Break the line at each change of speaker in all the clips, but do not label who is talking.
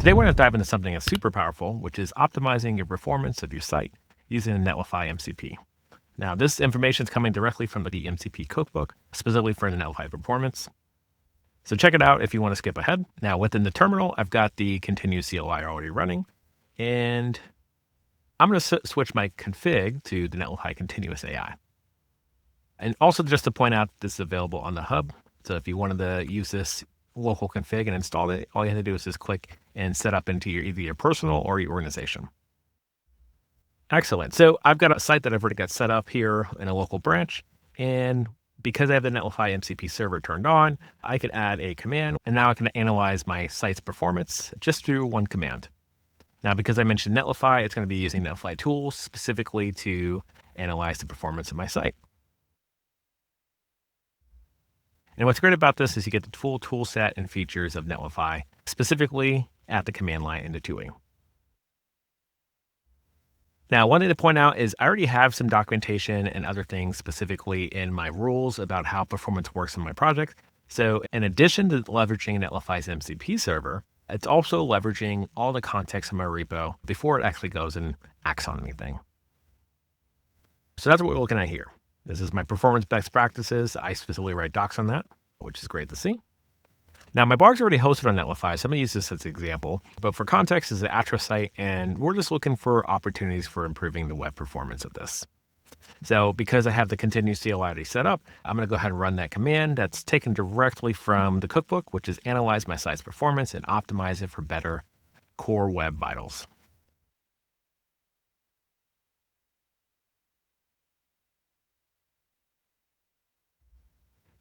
Today, we're going to dive into something that's super powerful, which is optimizing your performance of your site using Netlify MCP. Now, this information is coming directly from the MCP cookbook, specifically for the Netlify performance. So check it out if you want to skip ahead. Now, within the terminal, I've got the Continuous CLI already running, and I'm going to switch my config to the Netlify Continuous AI. And also, just to point out, this is available on the hub. So if you wanted to use this local config and install it, all you have to do is just click and set up into either your personal or your organization. Excellent. So I've got a site that I've already got set up here in a local branch. And because I have the Netlify MCP server turned on, I could add a command, and now I can analyze my site's performance just through one command. Now, because I mentioned Netlify, it's going to be using Netlify tools specifically to analyze the performance of my site. And what's great about this is you get the full tool set and features of Netlify, specifically at the command line into tooling. Now, one thing to point out is I already have some documentation and other things specifically in my rules about how performance works in my project. So in addition to leveraging Netlify's MCP server, it's also leveraging all the context in my repo before it actually goes and acts on anything. So that's what we're looking at here. This is my performance best practices. I specifically write docs on that, which is great to see. Now, my blog's already hosted on Netlify, so I'm going to use this as an example. But for context, it's an Atro site, and we're just looking for opportunities for improving the web performance of this. So because I have the Continuous CLI already set up, I'm going to go ahead and run that command that's taken directly from the cookbook, which is analyze my site's performance and optimize it for better core web vitals.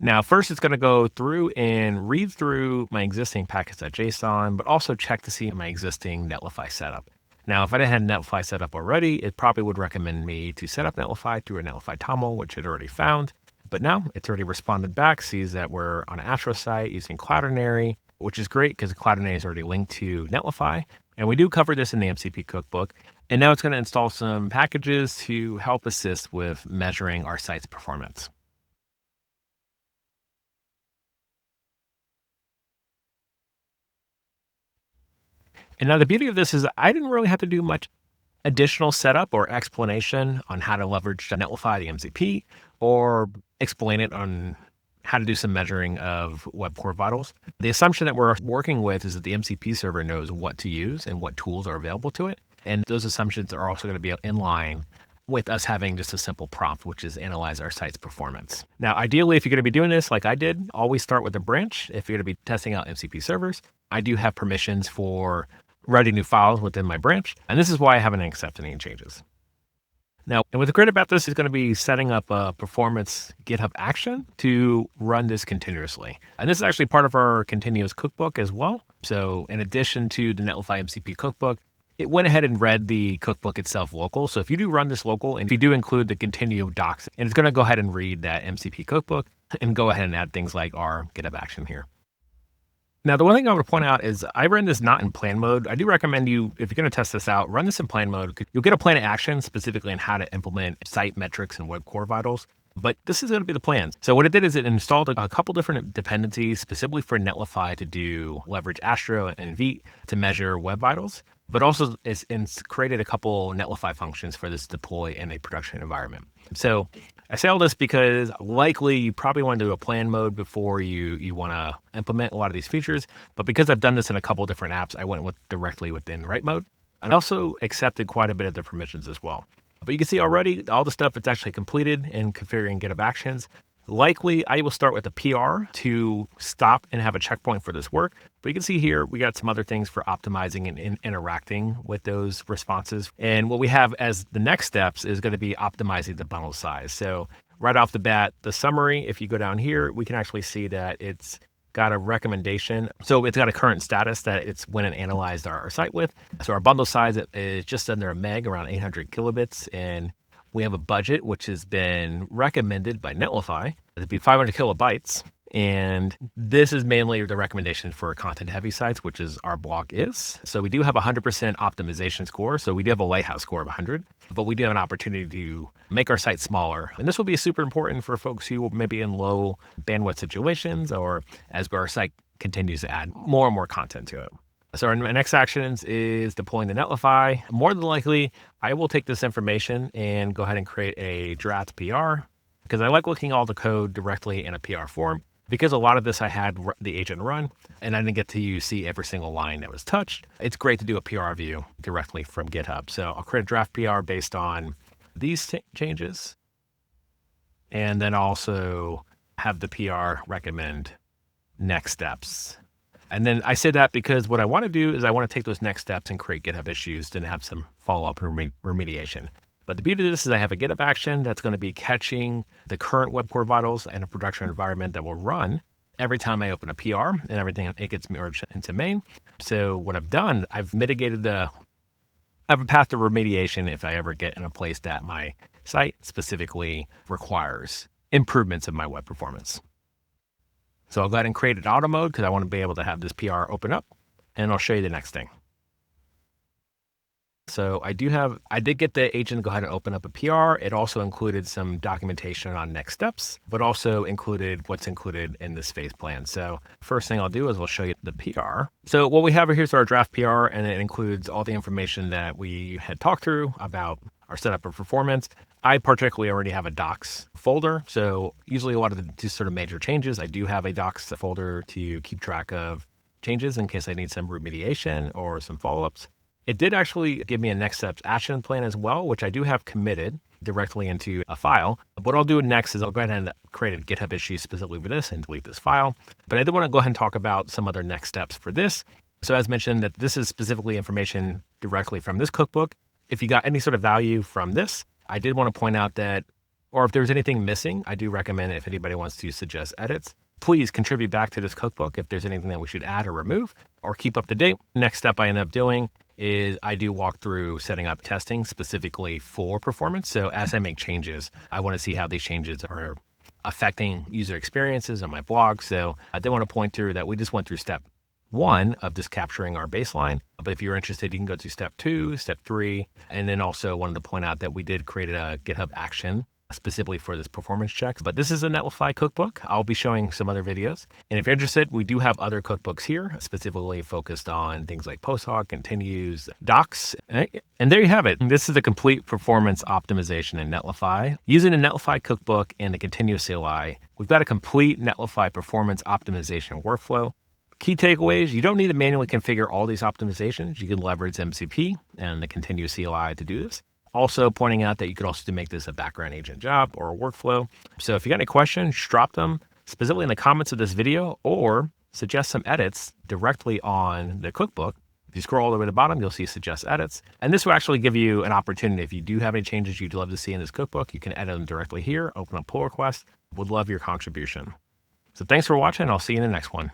Now, first it's going to go through and read through my existing packets.json, but also check to see my existing Netlify setup. Now, if I didn't have Netlify set up already, it probably would recommend me to set up Netlify through a Netlify toml, which it already found. But now it's already responded back, sees that we're on an Atro site using Cloudinary, which is great because Cloudinary is already linked to Netlify. And we do cover this in the MCP cookbook. And now it's going to install some packages to help assist with measuring our site's performance. And now the beauty of this is I didn't really have to do much additional setup or explanation on how to leverage Netlify, the MCP, or explain it on how to do some measuring of web core vitals. The assumption that we're working with is that the MCP server knows what to use and what tools are available to it. And those assumptions are also going to be in line with us having just a simple prompt, which is analyze our site's performance. Now, ideally, if you're going to be doing this like I did, always start with a branch. If you're going to be testing out MCP servers, I do have permissions for writing new files within my branch. And this is why I haven't accepted any changes. Now, and what's great about this is going to be setting up a performance GitHub action to run this continuously. And this is actually part of our continuous cookbook as well. So in addition to the Netlify MCP cookbook, it went ahead and read the cookbook itself local. So if you do run this local and if you do include the continue docs, and it's going to go ahead and read that MCP cookbook and go ahead and add things like our GitHub action here. Now, the one thing I want to point out is I ran this not in plan mode. I do recommend you, if you're going to test this out, run this in plan mode. You'll get a plan of action specifically on how to implement site metrics and web core vitals. But this is going to be the plan. So what it did is it installed a couple different dependencies specifically for Netlify to do leverage Astro and Vite to measure web vitals, but also it's created a couple Netlify functions for this deploy in a production environment. So I say all this because likely you probably want to do a plan mode before you want to implement a lot of these features. But because I've done this in a couple different apps, I went directly within write mode. And also accepted quite a bit of the permissions as well. But you can see already all the stuff that's actually completed in configuring GitHub Actions. Likely, I will start with a PR to stop and have a checkpoint for this work. But you can see here, we got some other things for optimizing and interacting with those responses. And what we have as the next steps is going to be optimizing the bundle size. So right off the bat, the summary, if you go down here, we can actually see that it's got a recommendation. So it's got a current status that it's went and analyzed our site with. So our bundle size is just under a meg, around 800 kilobits. And we have a budget, which has been recommended by Netlify to be 500 kilobytes. And this is mainly the recommendation for content heavy sites, which is our blog is. So we do have a 100% optimization score. So we do have a lighthouse score of 100, but we do have an opportunity to make our site smaller. And this will be super important for folks who may be in low bandwidth situations or as our site continues to add more and more content to it. So my next actions is deploying the Netlify. More than likely, I will take this information and go ahead and create a draft PR because I like looking all the code directly in a PR form. Because a lot of this I had the agent run and I didn't get to see every single line that was touched. It's great to do a PR view directly from GitHub. So I'll create a draft PR based on these changes. And then also have the PR recommend next steps. And then I say that because what I want to do is I want to take those next steps and create GitHub issues and have some follow-up remediation. But the beauty of this is I have a GitHub action that's going to be catching the current web core vitals and a production environment that will run every time I open a PR and everything, it gets merged into main. So what I've done, I've mitigated I have a path to remediation if I ever get in a place that my site specifically requires improvements in my web performance. So I'll go ahead and create an auto mode because I want to be able to have this PR open up, and I'll show you the next thing. So I did get the agent to go ahead and open up a PR. It also included some documentation on next steps, but also included what's included in this phase plan. So first thing I'll do is I'll show you the PR. So what we have here is our draft PR, and it includes all the information that we had talked through about our setup of performance. I particularly already have a docs folder. So usually a lot of the sort of major changes, I do have a docs folder to keep track of changes in case I need some remediation or some follow-ups. It did actually give me a next steps action plan as well, which I do have committed directly into a file. What I'll do next is I'll go ahead and create a GitHub issue specifically for this and delete this file. But I did want to go ahead and talk about some other next steps for this. So as mentioned, that this is specifically information directly from this cookbook. If you got any sort of value from this, I did want to point out that, or if there's anything missing, I do recommend if anybody wants to suggest edits, please contribute back to this cookbook if there's anything that we should add or remove or keep up to date. Next step I end up doing is I do walk through setting up testing specifically for performance. So as I make changes, I want to see how these changes are affecting user experiences on my blog. So I did want to point through that we just went through step 1 of just capturing our baseline. But if you're interested, you can go to step 2, step 3, and then also wanted to point out that we did create a GitHub action specifically for this performance check. But this is a Netlify cookbook. I'll be showing some other videos. And if you're interested, we do have other cookbooks here, specifically focused on things like post-hoc, continues, docs. And there you have it. This is the complete performance optimization in Netlify. Using the Netlify cookbook and the Continuous CLI, we've got a complete Netlify performance optimization workflow. Key takeaways, you don't need to manually configure all these optimizations. You can leverage MCP and the Continuous CLI to do this. Also pointing out that you could also make this a background agent job or a workflow. So if you got any questions, drop them specifically in the comments of this video or suggest some edits directly on the cookbook. If you scroll all the way to the bottom, you'll see suggest edits. And this will actually give you an opportunity. If you do have any changes you'd love to see in this cookbook, you can edit them directly here, open up pull request. Would love your contribution. So thanks for watching. I'll see you in the next one.